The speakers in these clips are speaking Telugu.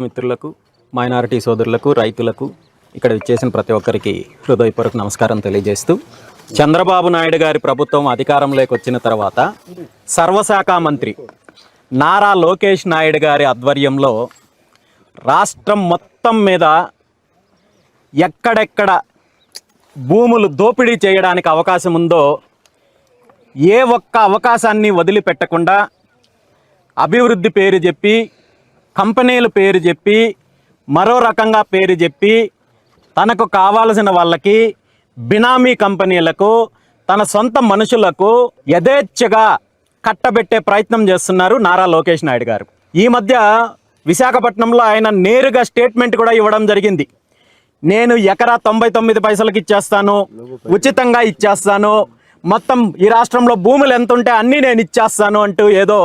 మిత్రులకు, మైనారిటీ సోదరులకు, రైతులకు, ఇక్కడ విచ్చేసిన ప్రతి ఒక్కరికి హృదయపూర్వక నమస్కారం తెలియజేస్తూ, చంద్రబాబు నాయుడు గారి ప్రభుత్వం అధికారంలోకి వచ్చిన తర్వాత సర్వశాఖ మంత్రి నారా లోకేష్ నాయుడు గారి ఆధ్వర్యంలో రాష్ట్రం మొత్తం మీద ఎక్కడెక్కడ భూములు దోపిడీ చేయడానికి అవకాశం ఉందో ఏ ఒక్క అవకాశాన్ని వదిలిపెట్టకుండా అభివృద్ధి పేరు చెప్పి, కంపెనీల పేరు చెప్పి, మరో రకంగా పేరు చెప్పి, తనకు కావాల్సిన వాళ్ళకి, బినామీ కంపెనీలకు, తన సొంత మనుషులకు యథేచ్ఛగా కట్టబెట్టే ప్రయత్నం చేస్తున్నారు నారా లోకేష్ నాయుడు గారు. ఈ మధ్య విశాఖపట్నంలో ఆయన నేరుగా స్టేట్మెంట్ కూడా ఇవ్వడం జరిగింది. నేను ఎకరా 99 పైసలకి ఇచ్చేస్తాను, ఉచితంగా ఇచ్చేస్తాను, మొత్తం ఈ రాష్ట్రంలో భూములు ఎంత ఉంటే అన్నీ నేను ఇచ్చేస్తాను అంటూ ఏదో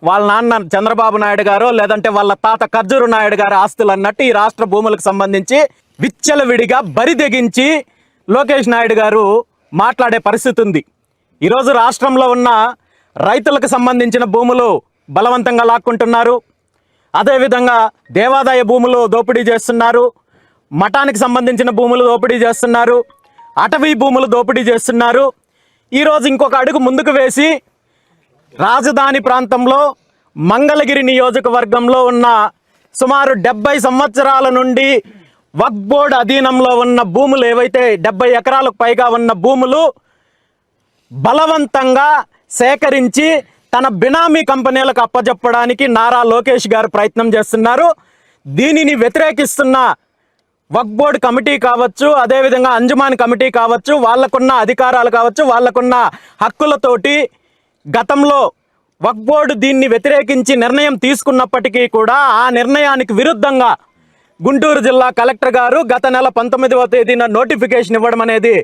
వాళ్ళ నాన్న చంద్రబాబు నాయుడు గారు లేదంటే వాళ్ళ తాత ఖర్జూరు నాయుడు గారి ఆస్తులు అన్నట్టు ఈ రాష్ట్ర భూములకు సంబంధించి విచ్చలవిడిగా బరిదెగించి లోకేష్ నాయుడు గారు మాట్లాడే పరిస్థితి ఉంది. ఈరోజు రాష్ట్రంలో ఉన్న రైతులకు సంబంధించిన భూములు బలవంతంగా లాక్కుంటున్నారు. అదేవిధంగా దేవాదాయ భూములు దోపిడీ చేస్తున్నారు, మఠానికి సంబంధించిన భూములు దోపిడీ చేస్తున్నారు, అటవీ భూములు దోపిడీ చేస్తున్నారు. ఈరోజు ఇంకొక అడుగు ముందుకు వేసి రాజధాని ప్రాంతంలో మంగళగిరి నియోజకవర్గంలో ఉన్న సుమారు 70 సంవత్సరాల నుండి వక్ఫ్ బోర్డు అధీనంలో ఉన్న భూములు ఏవైతే 70 ఎకరాలకు పైగా ఉన్న భూములు బలవంతంగా సేకరించి తన బినామీ కంపెనీలకు అప్పజెప్పడానికి నారా లోకేష్ గారు ప్రయత్నం చేస్తున్నారు. దీనిని వ్యతిరేకిస్తున్న వక్ఫ్ బోర్డు కమిటీ కావచ్చు, అదేవిధంగా అంజుమాన్ కమిటీ కావచ్చు, వాళ్ళకున్న అధికారాలు కావచ్చు, వాళ్ళకున్న హక్కులతోటి గతంలో వక్ఫ్ బోర్డు దీన్ని వ్యతిరేకించి నిర్ణయం తీసుకున్నప్పటికీ కూడా ఆ నిర్ణయానికి విరుద్ధంగా గుంటూరు జిల్లా కలెక్టర్ గారు గత నెల 19వ తేదీన నోటిఫికేషన్ ఇవ్వడం అనేది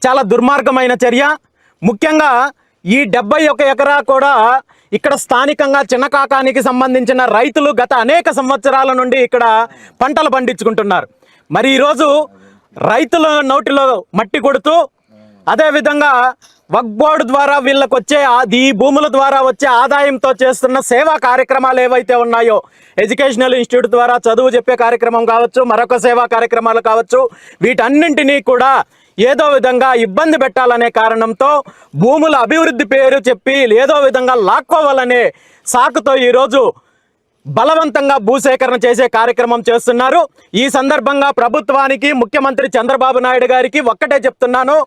చాలా దుర్మార్గమైన చర్య. ముఖ్యంగా ఈ 71 ఎకరా కూడా ఇక్కడ స్థానికంగా చిన్నకాకానికి సంబంధించిన రైతులు గత అనేక సంవత్సరాల నుండి ఇక్కడ పంటలు పండించుకుంటున్నారు. మరి ఈరోజు రైతుల నోటిలో మట్టి కొడుతూ, అదేవిధంగా వక్ఫ్ బోర్డు ద్వారా వీళ్ళకి వచ్చే ఈ భూముల ద్వారా వచ్చే ఆదాయంతో చేస్తున్న సేవా కార్యక్రమాలు ఏవైతే ఉన్నాయో, ఎడ్యుకేషనల్ ఇన్స్టిట్యూట్ ద్వారా చదువు చెప్పే కార్యక్రమం కావచ్చు, మరొక సేవా కార్యక్రమాలు కావచ్చు, వీటన్నింటినీ కూడా ఏదో విధంగా ఇబ్బంది పెట్టాలనే కారణంతో భూముల అభివృద్ధి పేరు చెప్పి ఏదో విధంగా లాక్కోవాలనే సాకుతో ఈరోజు బలవంతంగా భూసేకరణ చేసే కార్యక్రమం చేస్తున్నారు. ఈ సందర్భంగా ప్రభుత్వానికి, ముఖ్యమంత్రి చంద్రబాబు నాయుడు గారికి ఒక్కటే చెప్తున్నాను,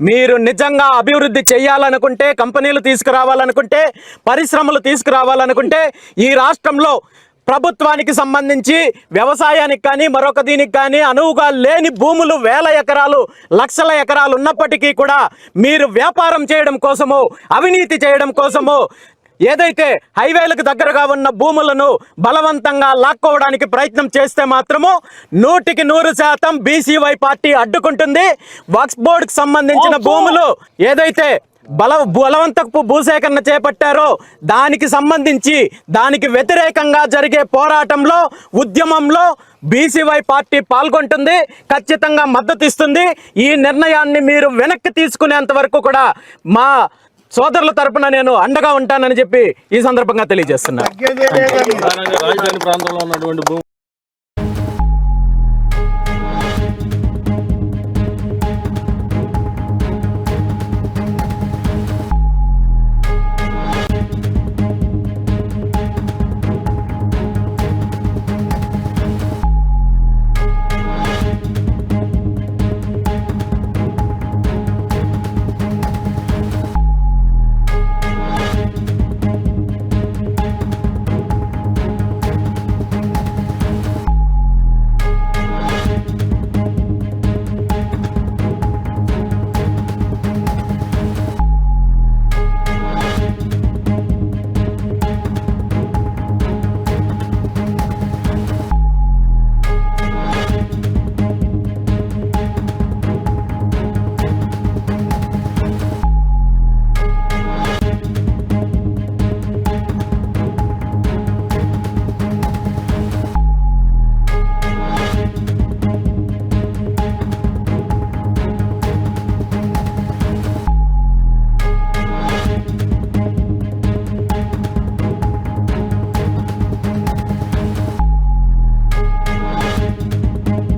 మీరు నిజంగా అభివృద్ధి చేయాలనుకుంటే, కంపెనీలు తీసుకురావాలనుకుంటే, పరిశ్రమలు తీసుకురావాలనుకుంటే ఈ రాష్ట్రంలో ప్రభుత్వానికి సంబంధించి వ్యవసాయానికి కానీ మరొక దీనికి కానీ అనువుగా లేని భూములు వేల ఎకరాలు, లక్షల ఎకరాలు ఉన్నప్పటికీ కూడా మీరు వ్యాపారం చేయడం కోసము, అవినీతి చేయడం కోసము ఏదైతే హైవేలకు దగ్గరగా ఉన్న భూములను బలవంతంగా లాక్కోవడానికి ప్రయత్నం చేస్తే మాత్రము 100% బీసీవై పార్టీ అడ్డుకుంటుంది. వక్ఫ్ బోర్డుకు సంబంధించిన భూములు ఏదైతే బలవంతపు భూసేకరణ చేపట్టారో దానికి సంబంధించి దానికి వ్యతిరేకంగా జరిగే పోరాటంలో, ఉద్యమంలో బీసీవై పార్టీ పాల్గొంటుంది, ఖచ్చితంగా మద్దతు ఇస్తుంది. ఈ నిర్ణయాన్ని మీరు వెనక్కి తీసుకునేంత వరకు కూడా మా సోదరుల తరపున నేను అండగా ఉంటానని చెప్పి ఈ సందర్భంగా తెలియజేస్తున్నాను.